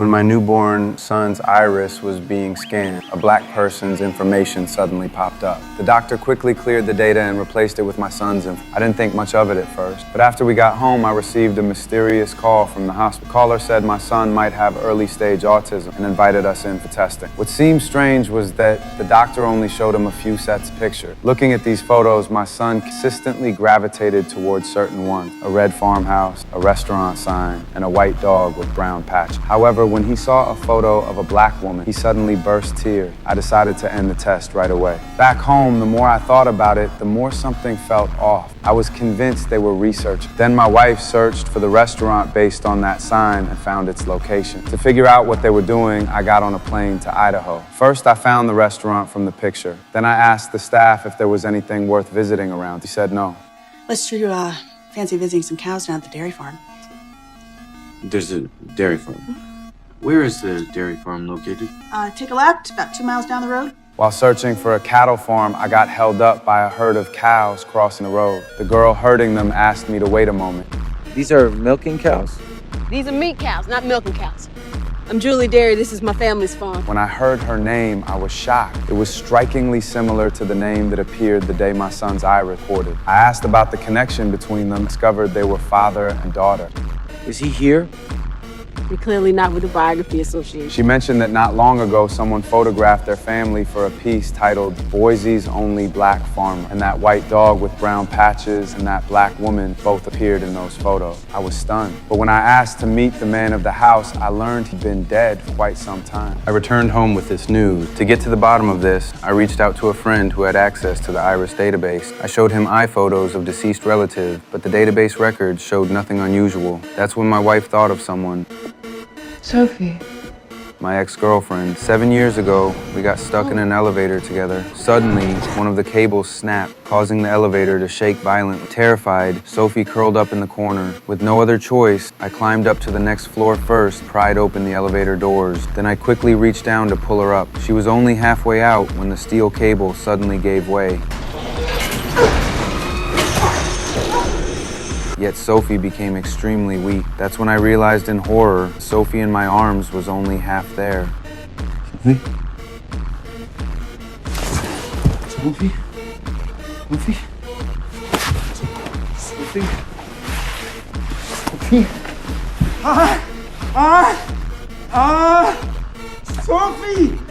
When my newborn son's iris was being scanned, a black person's information suddenly popped up. The doctor quickly cleared the data and replaced it with my son's info. I didn't think much of it at first, but after we got home, I received a mysterious call from the hospital. The caller said my son might have early-stage autism and invited us in for testing. What seemed strange was that the doctor only showed him a few sets of pictures. Looking at these photos, my son consistently gravitated towards certain ones: a red farmhouse, a restaurant sign, and a white dog with brown patches. However, when he saw a photo of a black woman, he suddenly burst tears. I decided to end the test right away. Back home, the more I thought about it, the more something felt off. I was convinced they were researching. Then my wife searched for the restaurant based on that sign and found its location. To figure out what they were doing, I got on a plane to Idaho. First, I found the restaurant from the picture. Then I asked the staff if there was anything worth visiting around. He said no. Let's you fancy visiting some cows down at the dairy farm. There's a dairy farm. Where is the dairy farm located? Take a left, about 2 miles down the road. While searching for a cattle farm, I got held up by a herd of cows crossing the road. The girl herding them asked me to wait a moment. These are milking cows? These are meat cows, not milking cows. I'm Julie Dairy. This is my family's farm. When I heard her name, I was shocked. It was strikingly similar to the name that appeared the day my son's eye reported. I asked about the connection between them, discovered they were father and daughter. Is he here? You're clearly not with the Biography Association. She mentioned that not long ago, someone photographed their family for a piece titled Boise's Only Black Farmer, and that white dog with brown patches and that black woman both appeared in those photos. I was stunned. But when I asked to meet the man of the house, I learned he'd been dead for quite some time. I returned home with this news. To get to the bottom of this, I reached out to a friend who had access to the IRIS database. I showed him eye photos of deceased relatives, but the database records showed nothing unusual. That's when my wife thought of someone. Sophie. My ex-girlfriend. 7 years ago, we got stuck in an elevator together. Suddenly, one of the cables snapped, causing the elevator to shake violently. Terrified, Sophie curled up in the corner. With no other choice, I climbed up to the next floor first, pried open the elevator doors. Then I quickly reached down to pull her up. She was only halfway out when the steel cable suddenly gave way. Yet Sophie became extremely weak. That's when I realized in horror, Sophie in my arms was only half there. Sophie? Sophie? Sophie? Sophie? Sophie? Sophie!